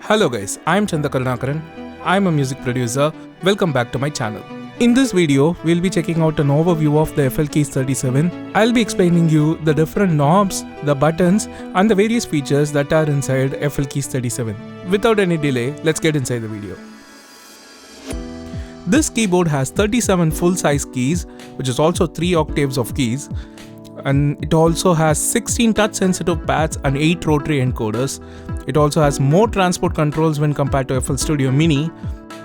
Hello guys, I'm Chandakarnakaran. I'm a music producer. Welcome back to my channel. In this video, we'll be checking out an overview of the FLKey 37. I'll be explaining you the different knobs, the buttons and the various features that are inside FLKey 37. Without any delay, let's get inside the video. This keyboard has 37 full-size keys, which is also 3 octaves of keys. And it also has 16 touch-sensitive pads and 8 rotary encoders. It also has more transport controls when compared to FL Studio Mini.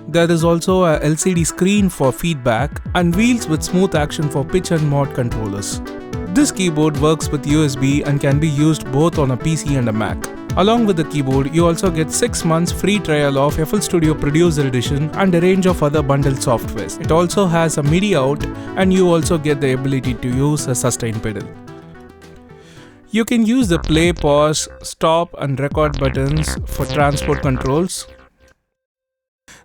There is also a LCD screen for feedback and wheels with smooth action for pitch and mod controllers. This keyboard works with USB and can be used both on a PC and a Mac. Along with the keyboard, you also get 6 months free trial of FL Studio Producer Edition and a range of other bundled softwares. It also has a MIDI out and you also get the ability to use a sustain pedal. You can use the play, pause, stop and record buttons for transport controls.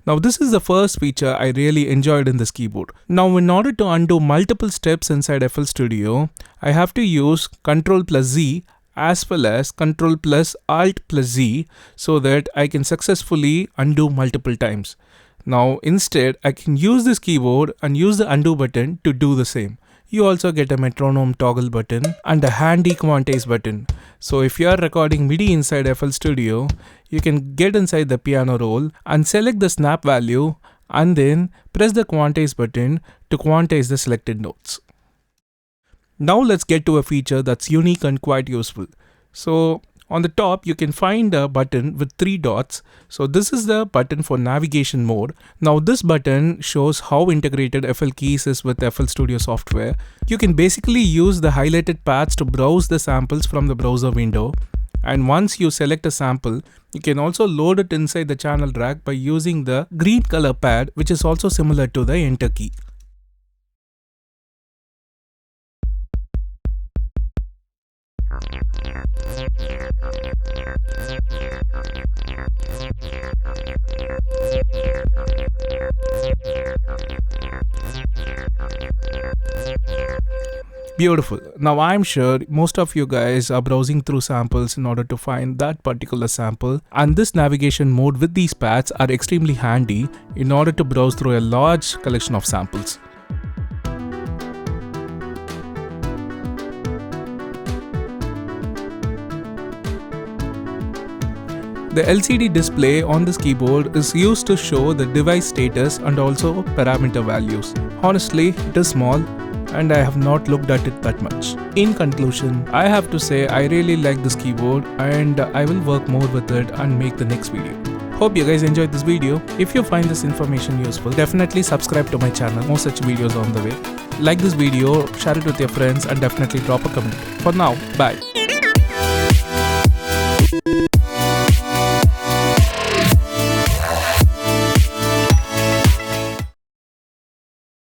Now this is the first feature I really enjoyed in this keyboard. Now in order to undo multiple steps inside FL Studio, I have to use Ctrl plus Z as well as Ctrl plus Alt plus Z so that I can successfully undo multiple times. Now instead, I can use this keyboard and use the undo button to do the same. You also get a metronome toggle button and a handy Quantize button. So if you are recording MIDI inside FL Studio, you can get inside the piano roll and select the snap value and then press the Quantize button to quantize the selected notes. Now let's get to a feature that's unique and quite useful. So on the top you can find a button with 3 dots. So this is the button for navigation mode. Now this button shows how integrated FLKeys is with FL Studio software. You can basically use the highlighted paths to browse the samples from the browser window. And once you select a sample, you can also load it inside the channel rack by using the green color pad, which is also similar to the enter key. Beautiful. Now I'm sure most of you guys are browsing through samples in order to find that particular sample, and this navigation mode with these pads are extremely handy in order to browse through a large collection of samples. The LCD display on this keyboard is used to show the device status and also parameter values. Honestly, it is small and I have not looked at it that much. In conclusion, I have to say I really like this keyboard and I will work more with it and make the next video. Hope you guys enjoyed this video. If you find this information useful, definitely subscribe to my channel. More such videos on the way. Like this video, share it with your friends and definitely drop a comment. For now, bye.